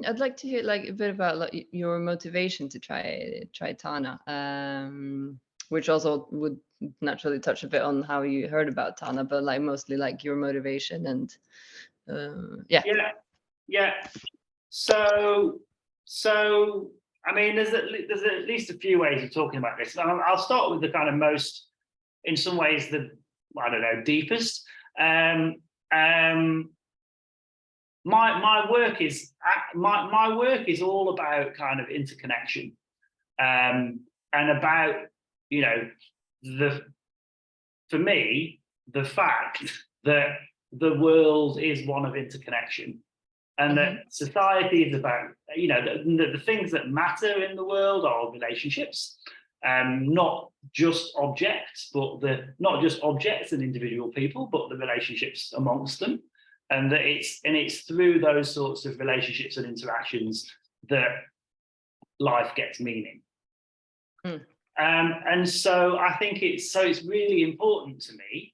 I'd like to hear like a bit about like your motivation to try Tana, which also would naturally touch a bit on how you heard about Tana, but like mostly like your motivation and yeah. Yeah. So I mean, there's at least a few ways of talking about this. I'll start with the kind of most, in some ways, the, I don't know, deepest. My work is all about kind of interconnection, and about, you know, for me, the fact that the world is one of interconnection, and that society is about, you know, the things that matter in the world are relationships, not just objects, but not just objects and individual people, but the relationships amongst them, and that it's through those sorts of relationships and interactions that life gets meaning. And so I think it's really important to me,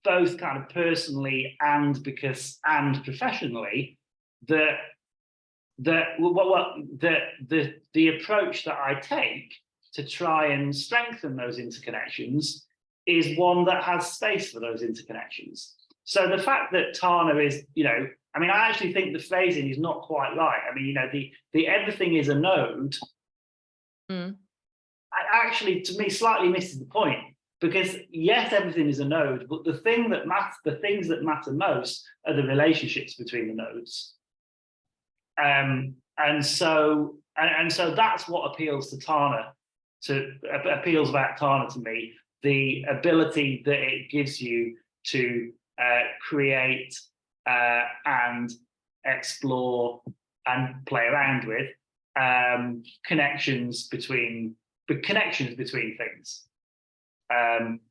both kind of personally and professionally, that the approach that I take to try and strengthen those interconnections is one that has space for those interconnections. So the fact that Tana is, you know, I mean, I actually think the phrasing is not quite right. I mean, you know, the everything is a node. Actually, to me, slightly misses the point, because yes, everything is a node, but the things that matter most are the relationships between the nodes. And so that's what appeals about Tana to me, the ability that it gives you to create and explore and play around with connections between things.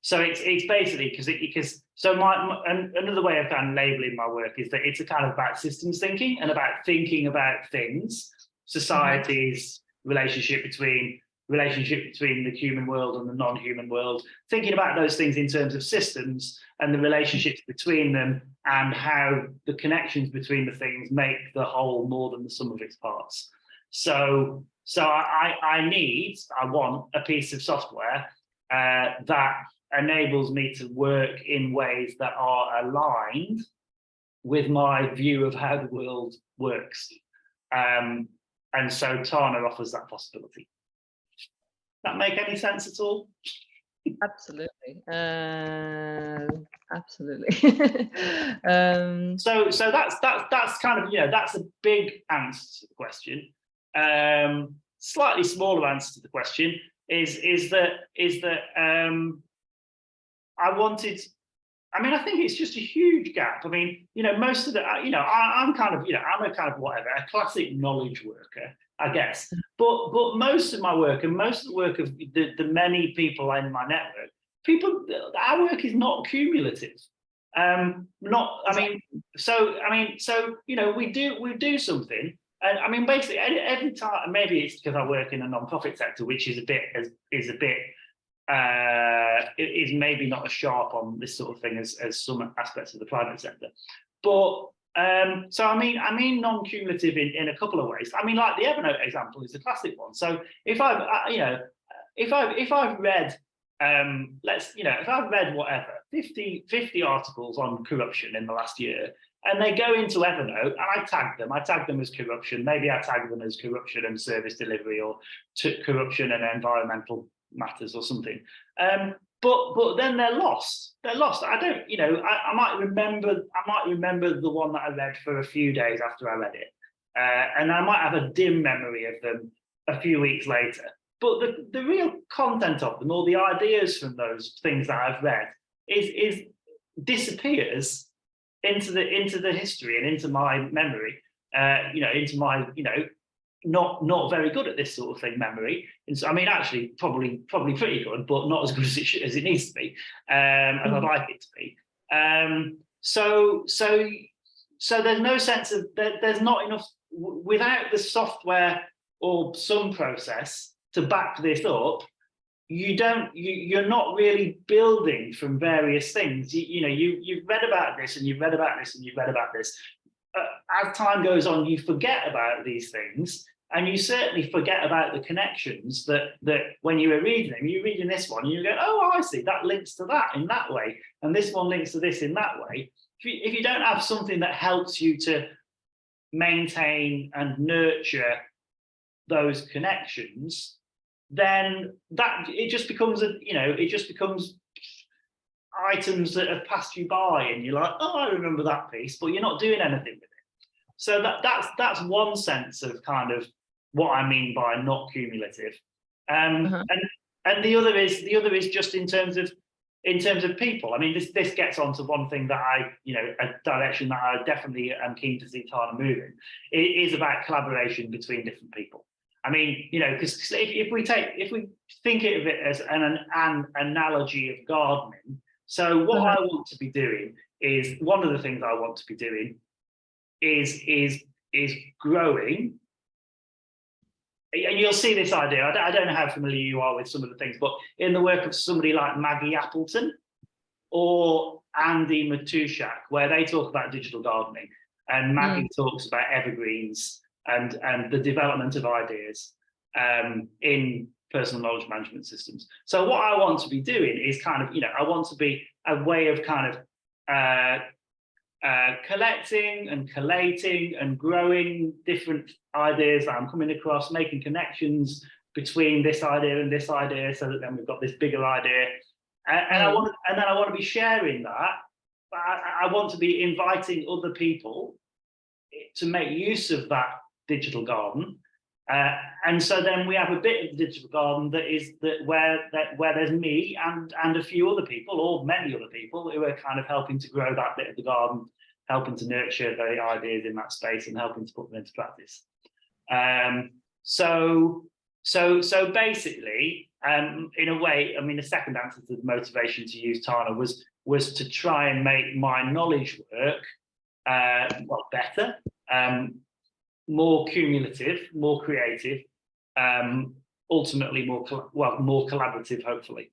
So it's basically because another way of kind of labeling my work is that it's a kind of about systems thinking and about thinking about things, societies, relationship between the human world and the non-human world, thinking about those things in terms of systems and the relationships between them, and how the connections between the things make the whole more than the sum of its parts. So I want a piece of software that enables me to work in ways that are aligned with my view of how the world works. And so Tana offers that possibility. That make any sense at all? Absolutely. Absolutely. So that's kind of, you know, that's a big answer to the question. Slightly smaller answer to the question is that I think it's just a huge gap. I mean, you know, most of the, you know, I'm a kind of whatever, a classic knowledge worker, I guess. But most of my work and most of the work of the many people in my network, our work is not cumulative. So you know, we do something. And I mean, basically, every time, maybe it's because I work in a non-profit sector, which is maybe not as sharp on this sort of thing as some aspects of the private sector. But so I mean non-cumulative in a couple of ways. I mean, like the Evernote example is the classic one. So if I've read if I've read whatever 50 articles on corruption in the last year, and they go into Evernote, and I tag them as corruption. Maybe I tag them as corruption and service delivery, or corruption and environmental matters, or something. But then they're lost. I don't, you know, I might remember the one that I read for a few days after I read it, and I might have a dim memory of them a few weeks later. But the real content of them, or the ideas from those things that I've read, is disappears into the history and into my memory, into my, not very good at this sort of thing memory. And so, I mean, actually, probably pretty good, but not as good as it needs to be, as I'd like it to be. So there's no sense of there's not enough without the software or some process to back this up. You're not really building from various things. You've read about this, and you've read about this, and you've read about this. as time goes on, you forget about these things, and you certainly forget about the connections that when you were reading them, you're reading this one, and you go, oh, I see, that links to that in that way, and this one links to this in that way. If you don't have something that helps you to maintain and nurture those connections, then it just becomes items that have passed you by, and you're like, oh, I remember that piece, but you're not doing anything with it. So that's one sense of kind of what I mean by not cumulative. And the other is just in terms of people. I mean, this gets onto one thing that a direction that I definitely am keen to see Tana move in. It is about collaboration between different people. I mean, because if we think of it as an analogy of gardening, so what I want to be doing is, one of the things I want to be doing is growing. And you'll see this idea. I don't know how familiar you are with some of the things, but in the work of somebody like Maggie Appleton or Andy Matushak, where they talk about digital gardening, and Maggie talks about evergreens and the development of ideas in personal knowledge management systems. So what I want to be doing is kind of, I want to be a way of kind of collecting and collating and growing different ideas that I'm coming across, making connections between this idea and this idea, so that then we've got this bigger idea. And I want to be sharing that. I want to be inviting other people to make use of that digital garden. And so then we have a bit of the digital garden where there's me and a few other people, or many other people, who are kind of helping to grow that bit of the garden, helping to nurture the ideas in that space, and helping to put them into practice. So basically, in a way, I mean, the second answer to the motivation to use Tana was to try and make my knowledge work better, more cumulative, more creative, ultimately more collaborative, hopefully.